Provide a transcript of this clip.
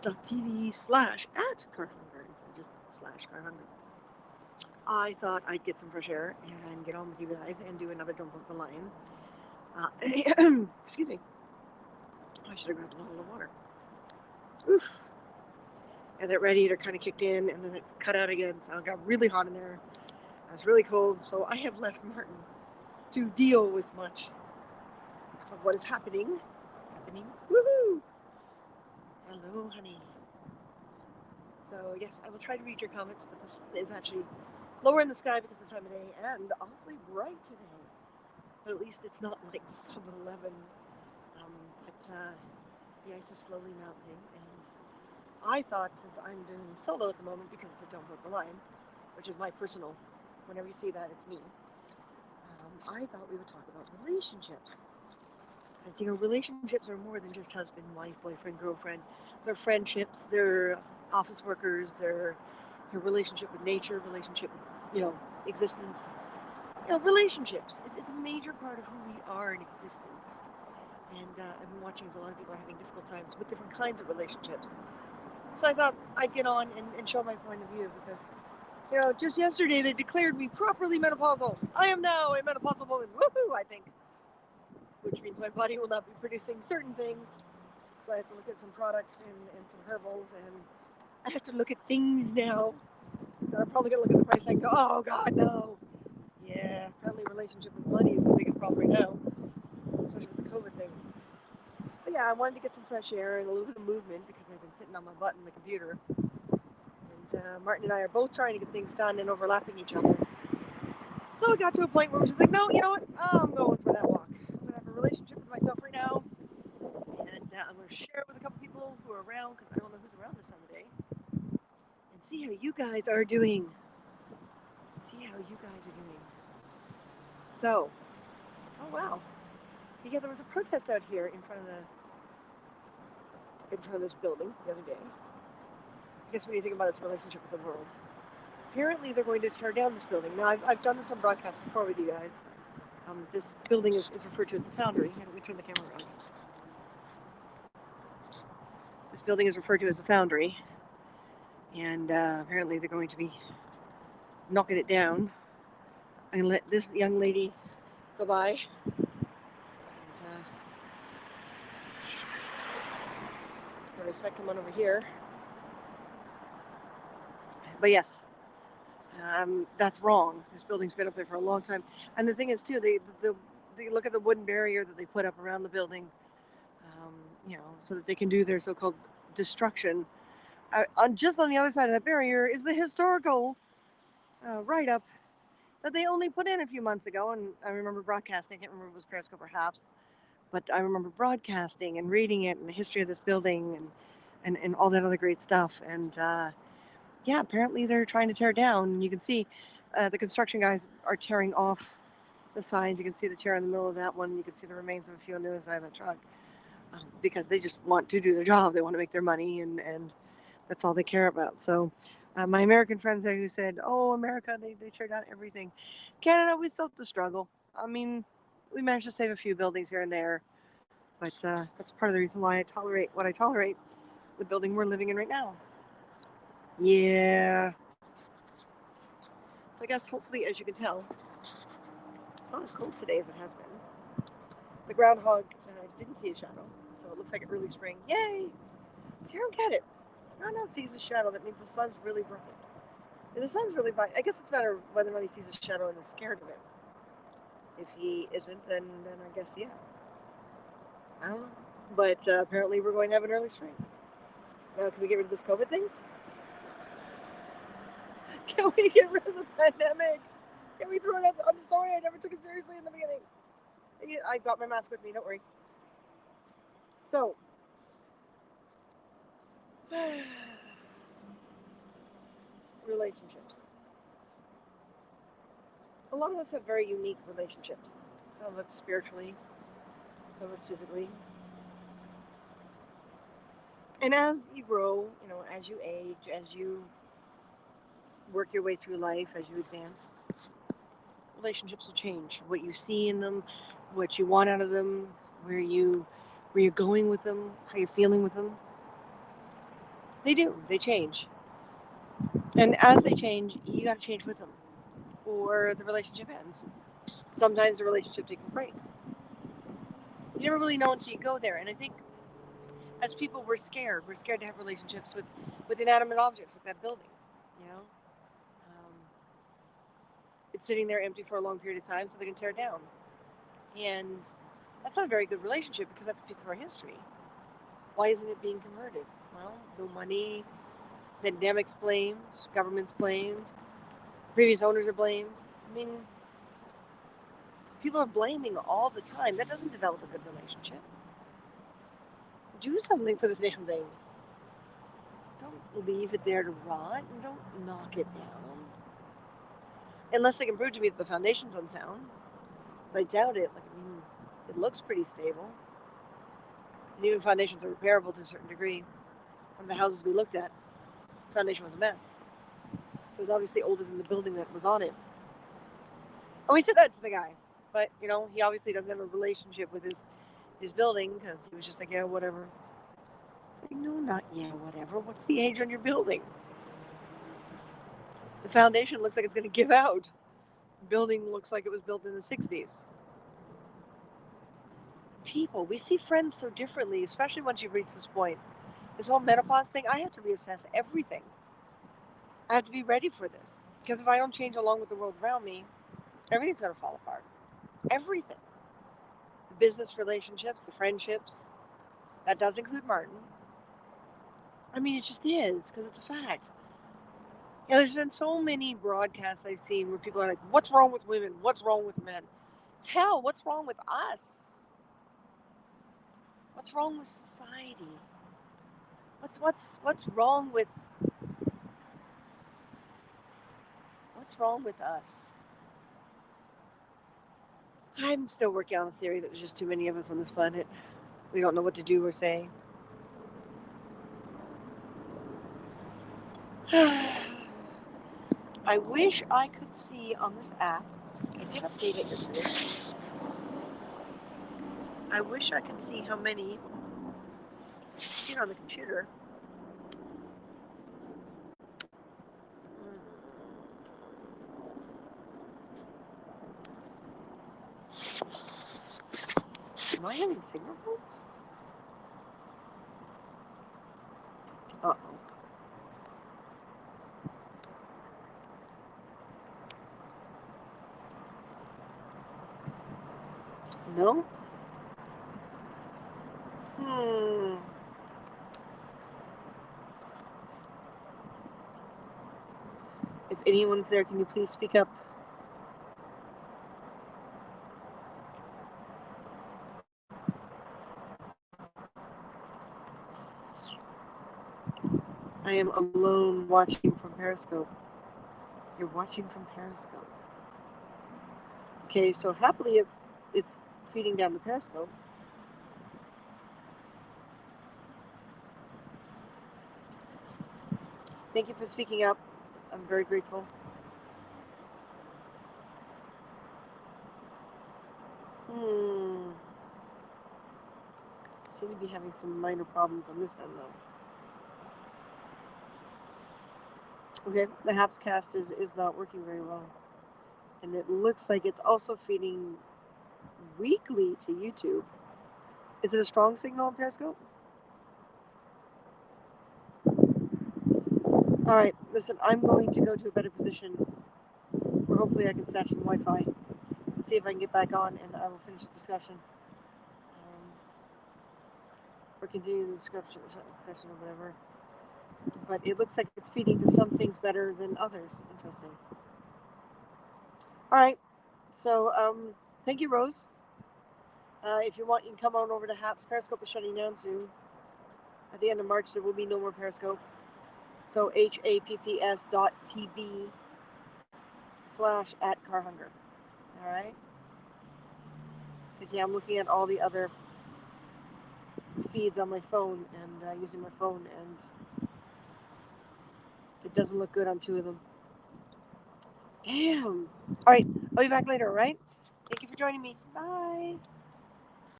twitch.tv/@carhungry instead of just /carhungry. I thought I'd get some fresh air and get on with you guys and do another Don't Book the Line. Excuse me. I should have grabbed a bottle of water. Oof. And that radiator kind of kicked in and then it cut out again, so it got really hot in there. It was really cold, so I have left Martin to deal with much of what is happening. Woohoo! Hello, honey. So yes, I will try to read your comments, but the sun is actually lower in the sky because of the time of day and awfully bright today. But at least it's not like sub-11. But the ice is slowly melting, and I thought, since I'm doing solo at the moment because it's a Don't Book the Line, which is my personal, whenever you see that, it's me. I thought we would talk about relationships. And relationships are more than just husband, wife, boyfriend, girlfriend. They're friendships, they're office workers, they're your relationship with nature, relationship with, existence. Relationships. It's a major part of who we are in existence. And I've been watching as a lot of people are having difficult times with different kinds of relationships. So I thought I'd get on and show my point of view because, just yesterday they declared me properly menopausal. I am now a menopausal woman. Woohoo, I think. Which means my body will not be producing certain things. So I have to look at some products and some herbals, and I have to look at things now. And I'm probably going to look at the price and go, oh, God, no. Yeah, apparently relationship with money is the biggest problem right now, especially with the COVID thing. But yeah, I wanted to get some fresh air and a little bit of movement because I've been sitting on my butt in the computer. And Martin and I are both trying to get things done and overlapping each other. So it got to a point where we're just like, no, you know what? I'm going for that walk. I'm going to have a relationship with myself right now. And I'm going to share it with a couple people who are around because I don't know who's around this time of day. And see how you guys are doing. So, oh wow. Yeah, there was a protest out here in front of this building the other day. I guess when you think about its relationship with the world. Apparently they're going to tear down this building. Now, I've done this on broadcast before with you guys. This building is referred to as the Foundry. Let me turn the camera around. This building is referred to as the Foundry. And apparently they're going to be knocking it down and let this young lady go by. And I respect the one over here. But yes, that's wrong. This building's been up there for a long time. And the thing is, too, they look at the wooden barrier that they put up around the building, so that they can do their so-called destruction. Just on the other side of that barrier is the historical write-up that they only put in a few months ago. And I remember broadcasting. I can't remember if it was Periscope or Haps, but I remember broadcasting and reading it and the history of this building and all that other great stuff. And yeah, apparently they're trying to tear down. You can see the construction guys are tearing off the signs. You can see the tear in the middle of that one. You can see the remains of a few on the other side of the truck because they just want to do their job. They want to make their money, and that's all they care about. So my American friends there who said, oh, America, they tear down everything. Canada, we still have to struggle. I mean, we managed to save a few buildings here and there, but that's part of the reason why I tolerate what I tolerate, the building we're living in right now. Yeah. So I guess hopefully, as you can tell, it's not as cold today as it has been. The groundhog didn't see a shadow, so it looks like early spring. Yay! See, I don't get it. The groundhog sees a shadow. That means the sun's really bright. And the sun's really bright. I guess it's matter whether or not he sees a shadow and is scared of it. If he isn't, then I guess, yeah. I don't know. But apparently we're going to have an early spring. Now, can we get rid of this COVID thing? Can we get rid of the pandemic? Can we throw it out? I'm sorry, I never took it seriously in the beginning. I got my mask with me, don't worry. So, relationships. A lot of us have very unique relationships. Some of us spiritually, some of us physically. And as you grow, as you age, as you work your way through life, as you advance, relationships will change. What you see in them, what you want out of them, where you're going with them, how you're feeling with them. They do. They change. And as they change, you got to change with them, or the relationship ends. Sometimes the relationship takes a break. You never really know until you go there. And I think as people, we're scared. We're scared to have relationships with inanimate objects, with that building. You know, um, it's sitting there empty for a long period of time, so they can tear it down. And that's not a very good relationship because that's a piece of our history. Why isn't it being converted? Well, no money, pandemics blamed, governments blamed, previous owners are blamed. I mean, people are blaming all the time. That doesn't develop a good relationship. Do something for the damn thing. Don't leave it there to rot and don't knock it down. Unless they can prove to me that the foundation's unsound. But I doubt it. Like, I mean, it looks pretty stable. And even foundations are repairable to a certain degree. One of the houses we looked at, the foundation was a mess. It was obviously older than the building that was on it. And we said that to the guy. But, you know, he obviously doesn't have a relationship with his building because he was just like, yeah, whatever. Like, no, not yeah, whatever. What's the age on your building? The foundation looks like it's going to give out. The building looks like it was built in the 60s. People, we see friends so differently, especially once you've reached this point. This whole menopause thing, I have to reassess everything. I have to be ready for this. Because if I don't change along with the world around me, everything's going to fall apart. Everything. The business relationships, the friendships. That does include Martin. I mean, it just is, because it's a fact. Yeah, there's been so many broadcasts I've seen where people are like, what's wrong with women? What's wrong with men? Hell, what's wrong with us? What's wrong with society? What's wrong with us? I'm still working on the theory that there's just too many of us on this planet. We don't know what to do or say. I wish I could see on this app. I did update it yesterday. I wish I could see how many. See it on the computer. Am I having signal problems? Uh-oh. No? If anyone's there, can you please speak up? I am alone watching from Periscope. You're watching from Periscope. Okay, so happily it's feeding down the Periscope. Thank you for speaking up. I'm very grateful. I seem to be having some minor problems on this end, though. Okay, the Hapscast is not working very well. And it looks like it's also feeding weekly to YouTube. Is it a strong signal on Periscope? All right, listen, I'm going to go to a better position where hopefully I can snatch some Wi-Fi and see if I can get back on, and I will finish the discussion. Or continue the discussion or whatever. But it looks like it's feeding to some things better than others. Interesting. All right, so thank you, Rose. If you want, you can come on over to Haps. Periscope is shutting down soon. At the end of March, there will be no more Periscope. So happs.tv/@carhunger. All right? Because, yeah, I'm looking at all the other feeds on my phone and using my phone, and it doesn't look good on two of them. Damn. All right, I'll be back later, all right? Thank you for joining me. Bye.